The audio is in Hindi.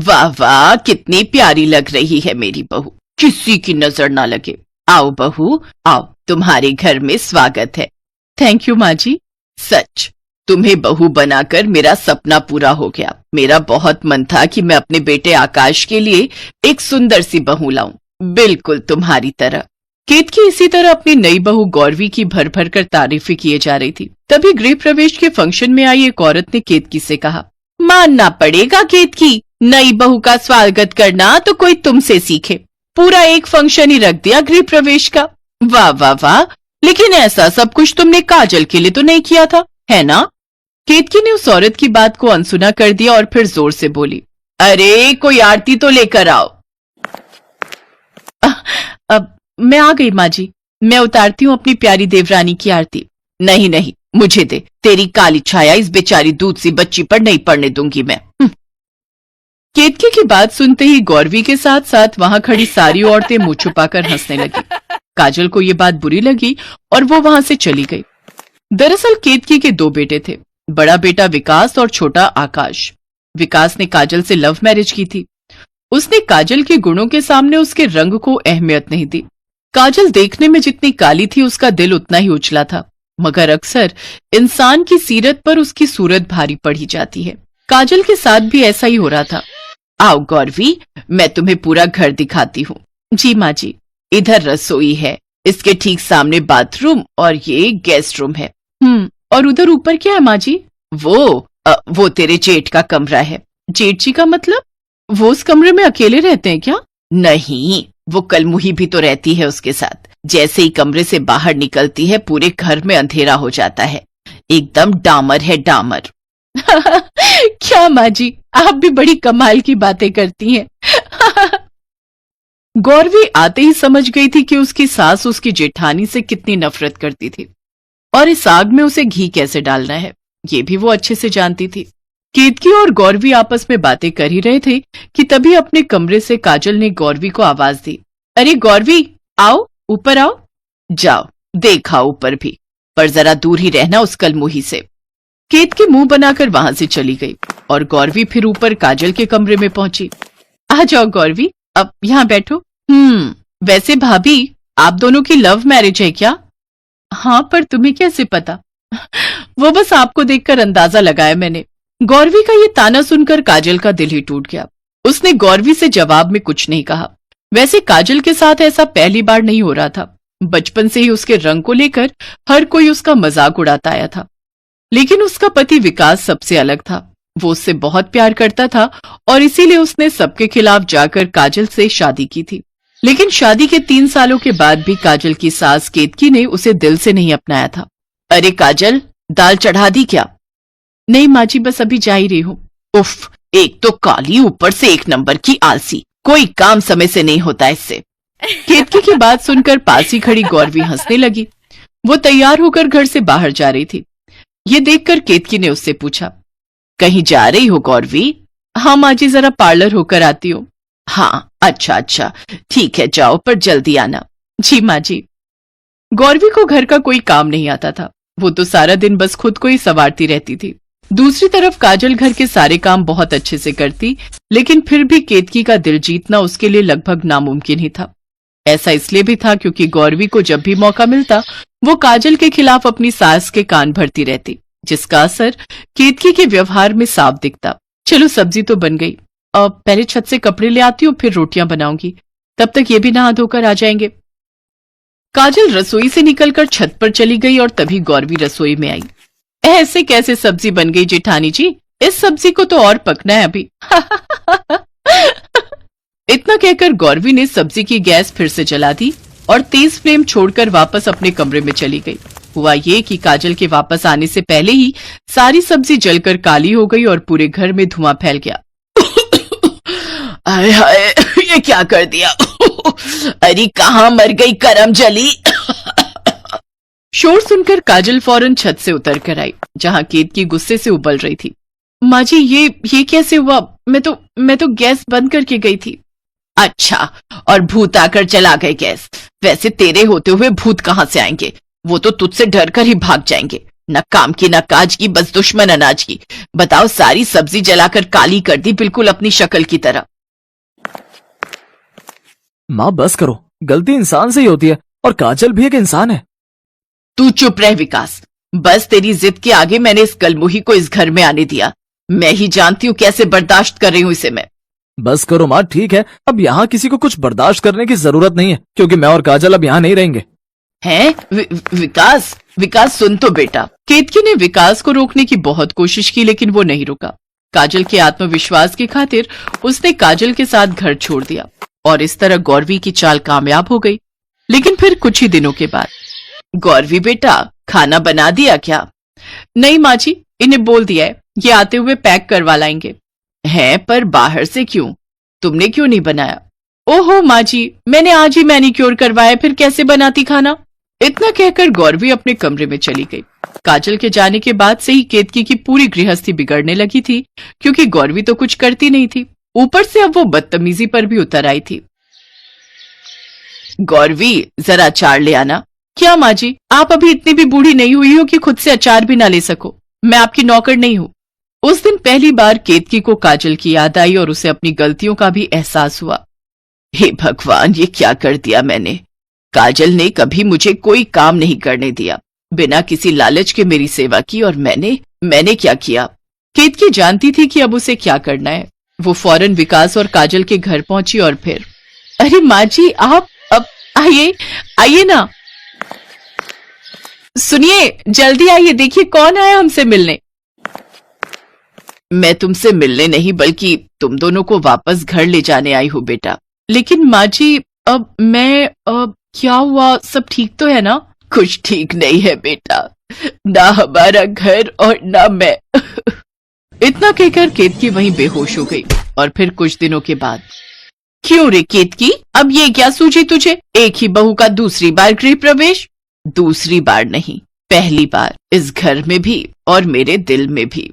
वाह वाह, कितनी प्यारी लग रही है मेरी बहू, किसी की नजर ना लगे। आओ बहू आओ, तुम्हारे घर में स्वागत है। थैंक यू माँ जी। सच, तुम्हें बहू बनाकर मेरा सपना पूरा हो गया। मेरा बहुत मन था कि मैं अपने बेटे आकाश के लिए एक सुंदर सी बहू लाऊं, बिल्कुल तुम्हारी तरह। केतकी इसी तरह अपनी नई बहू गौरवी की भर भर कर तारीफें किए जा रही थी। तभी गृह प्रवेश के फंक्शन में आई एक औरत ने केतकी से कहा, मानना पड़ेगा केतकी, नई बहू का स्वागत करना तो कोई तुमसे सीखे। पूरा एक फंक्शन ही रख दिया गृह प्रवेश का। वाह वाह वाह, लेकिन ऐसा सब कुछ तुमने काजल के लिए तो नहीं किया था, है ना? केतकी ने उस औरत की बात को अनसुना कर दिया और फिर जोर से बोली, अरे कोई आरती तो लेकर आओ। अब मैं आ गई माँ जी, मैं उतारती हूँ अपनी प्यारी देवरानी की आरती। नहीं नहीं, मुझे दे, तेरी काली छाया इस बेचारी दूध सी बच्ची पर नहीं पड़ने दूंगी मैं। केतकी की बात सुनते ही गौरवी के साथ साथ वहां खड़ी सारी औरतें मुंह छुपाकर हंसने लगी। काजल को ये बात बुरी लगी और वो वहां से चली गई। दरअसल केतकी के दो बेटे थे, बड़ा बेटा विकास और छोटा आकाश। विकास ने काजल से लव मैरिज की थी। उसने काजल के गुणों के सामने उसके रंग को अहमियत नहीं दी। काजल देखने में जितनी काली थी उसका दिल उतना ही उछला था, मगर अक्सर इंसान की सीरत पर उसकी सूरत भारी पड़ी जाती है। काजल के साथ भी ऐसा ही हो रहा था। आओ गौरवी, मैं तुम्हें पूरा घर दिखाती हूँ। जी माँ जी। इधर रसोई है, इसके ठीक सामने बाथरूम और ये गेस्ट रूम है। और उधर ऊपर क्या है माँ जी? वो तेरे जेठ का कमरा है। जेठ जी का मतलब? वो उस कमरे में अकेले रहते हैं क्या? नहीं, वो कलमुही भी तो रहती है उसके साथ। जैसे ही कमरे से बाहर निकलती है पूरे घर में अंधेरा हो जाता है, एकदम डामर है डामर। क्या माँ जी, आप भी बड़ी कमाल की बातें करती हैं। गौरवी आते ही समझ गई थी कि उसकी सास उसकी जेठानी से कितनी नफरत करती थी और इस आग में उसे घी कैसे डालना है ये भी वो अच्छे से जानती थी। केतकी और गौरवी आपस में बातें कर ही रहे थे कि तभी अपने कमरे से काजल ने गौरवी को आवाज दी, अरे गौरवी आओ, ऊपर आओ। जाओ, देखा ऊपर भी, पर जरा दूर ही रहना उस कलमुही से। केतकी मुंह बनाकर वहां से चली गई और गौरवी फिर ऊपर काजल के कमरे में पहुंची। आ जाओ गौरवी, अब यहाँ बैठो। वैसे भाभी, आप दोनों की लव मैरिज है क्या? हाँ, पर तुम्हें कैसे पता? वो बस आपको देखकर अंदाजा लगाया मैंने। गौरवी का ये ताना सुनकर काजल का दिल ही टूट गया। उसने गौरवी से जवाब में कुछ नहीं कहा। वैसे काजल के साथ ऐसा पहली बार नहीं हो रहा था। बचपन से ही उसके रंग को लेकर हर कोई उसका मजाक उड़ाता आया था, लेकिन उसका पति विकास सबसे अलग था। वो उससे बहुत प्यार करता था और इसीलिए उसने सबके खिलाफ जाकर काजल से शादी की थी। लेकिन शादी के 3 सालों के बाद भी काजल की सास केतकी ने उसे दिल से नहीं अपनाया था। अरे काजल, दाल चढ़ा दी क्या? नहीं माँ जी, बस अभी जा ही रही हूँ। उफ, एक तो काली, ऊपर से 1 नंबर की आलसी, कोई काम समय से नहीं होता इससे। केतकी की बात सुनकर पास ही खड़ी गौरवी हंसने लगी। वो तैयार होकर घर से बाहर जा रही थी। ये देखकर केतकी ने उससे पूछा, कहीं जा रही हो गौरवी? हाँ माँ जी, जरा पार्लर होकर आती हूँ। हाँ, अच्छा, ठीक है, जाओ, पर जल्दी आना। जी माँ जी। गौरवी को घर का कोई काम नहीं आता था। वो तो सारा दिन बस खुद को ही संवारती रहती थी। दूसरी तरफ काजल घर के सारे काम बहुत अच्छे से करती, लेकिन फिर भी केतकी का दिल जीतना उसके लिए लगभग नामुमकिन ही था। ऐसा इसलिए भी था क्योंकि गौरवी को जब भी मौका मिलता वो काजल के खिलाफ अपनी सास के कान भरती रहती, जिसका असर केतकी के व्यवहार में साफ दिखता। चलो, सब्जी तो बन गई, अब पहले छत से कपड़े ले आती हूँ, फिर रोटियां बनाऊंगी, तब तक ये भी नहा धोकर आ जाएंगे। काजल रसोई से निकलकर छत पर चली गई और तभी गौरवी रसोई में आई। ऐसे कैसे सब्जी बन गई जेठानी जी? इस सब्जी को तो और पकना है अभी। इतना कहकर गौरवी ने सब्जी की गैस फिर से जला दी और तेज फ्लेम छोड़कर वापस अपने कमरे में चली गई। हुआ ये कि काजल के वापस आने से पहले ही सारी सब्जी जलकर काली हो गई और पूरे घर में धुआं फैल गया। हाय हाय, ये क्या कर दिया? अरे कहाँ मर गई करम जली? शोर सुनकर काजल फौरन छत से उतर कर आई, जहां केतकी गुस्से से उबल रही थी। माँ जी, ये कैसे हुआ? मैं तो गैस बंद करके गई थी। अच्छा, और भूत आकर जला गए गैस? वैसे तेरे होते हुए भूत कहाँ से आएंगे? वो तो तुझसे डर कर ही भाग जाएंगे। न काम की न काज की, बस दुश्मन अनाज की। बताओ, सारी सब्जी जलाकर काली कर दी, बिल्कुल अपनी शक्ल की तरह। माँ बस करो, गलती इंसान से ही होती है और काजल भी एक इंसान है। तू चुप रह विकास, बस तेरी जिद के आगे मैंने इस कलमुही को इस घर में आने दिया। मैं ही जानती हूँ कैसे बर्दाश्त कर रही हूँ इसे मैं। बस करो माँ, ठीक है, अब यहाँ किसी को कुछ बर्दाश्त करने की जरूरत नहीं है, क्योंकि मैं और काजल अब यहाँ नहीं रहेंगे। हैं? विकास सुन तो बेटा। केतकी ने विकास को रोकने की बहुत कोशिश की, लेकिन वो नहीं रुका। काजल के आत्मविश्वास की खातिर उसने काजल के साथ घर छोड़ दिया और इस तरह गौरवी की चाल कामयाब हो गई। लेकिन फिर कुछ ही दिनों के बाद, गौरवी बेटा, खाना बना दिया क्या? नहीं माँ जी, इन्हें बोल दिया है, ये आते हुए पैक करवा लाएंगे। हैं, पर बाहर से क्यों? तुमने क्यों नहीं बनाया? ओहो माँ जी, मैंने आज ही मैनिक्योर करवाया, फिर कैसे बनाती खाना। इतना कहकर गौरवी अपने कमरे में चली गई। काजल के जाने के बाद से ही केतकी की पूरी गृहस्थी बिगड़ने लगी थी, क्योंकि गौरवी तो कुछ करती नहीं थी, ऊपर से अब वो बदतमीजी पर भी उतर आई थी। गौरवी, जरा अचार ले आना। क्या माँ जी, आप अभी इतनी भी बूढ़ी नहीं हुई हो कि खुद से अचार भी ना ले सको। मैं आपकी नौकर नहीं हूँ। उस दिन पहली बार केतकी को काजल की याद आई और उसे अपनी गलतियों का भी एहसास हुआ। हे भगवान, ये क्या कर दिया मैंने। काजल ने कभी मुझे कोई काम नहीं करने दिया, बिना किसी लालच के मेरी सेवा की, और मैंने क्या किया? केतकी जानती थी कि अब उसे क्या करना है। वो फौरन विकास और काजल के घर पहुंची और फिर, अरे माँ जी, आप अब आइए ना। सुनिए, जल्दी आइए, देखिए कौन आया हमसे मिलने। मैं तुमसे मिलने नहीं, बल्कि तुम दोनों को वापस घर ले जाने आई हूँ बेटा। लेकिन माँ जी, अब क्या हुआ, सब ठीक तो है ना? कुछ ठीक नहीं है बेटा, ना हमारा घर और ना मैं। इतना कहकर केतकी वहीं बेहोश हो गई। और फिर कुछ दिनों के बाद, क्यों रे केतकी, अब ये क्या सूझी तुझे? एक ही बहू का दूसरी बार गृह प्रवेश? दूसरी बार नहीं, पहली बार, इस घर में भी और मेरे दिल में भी।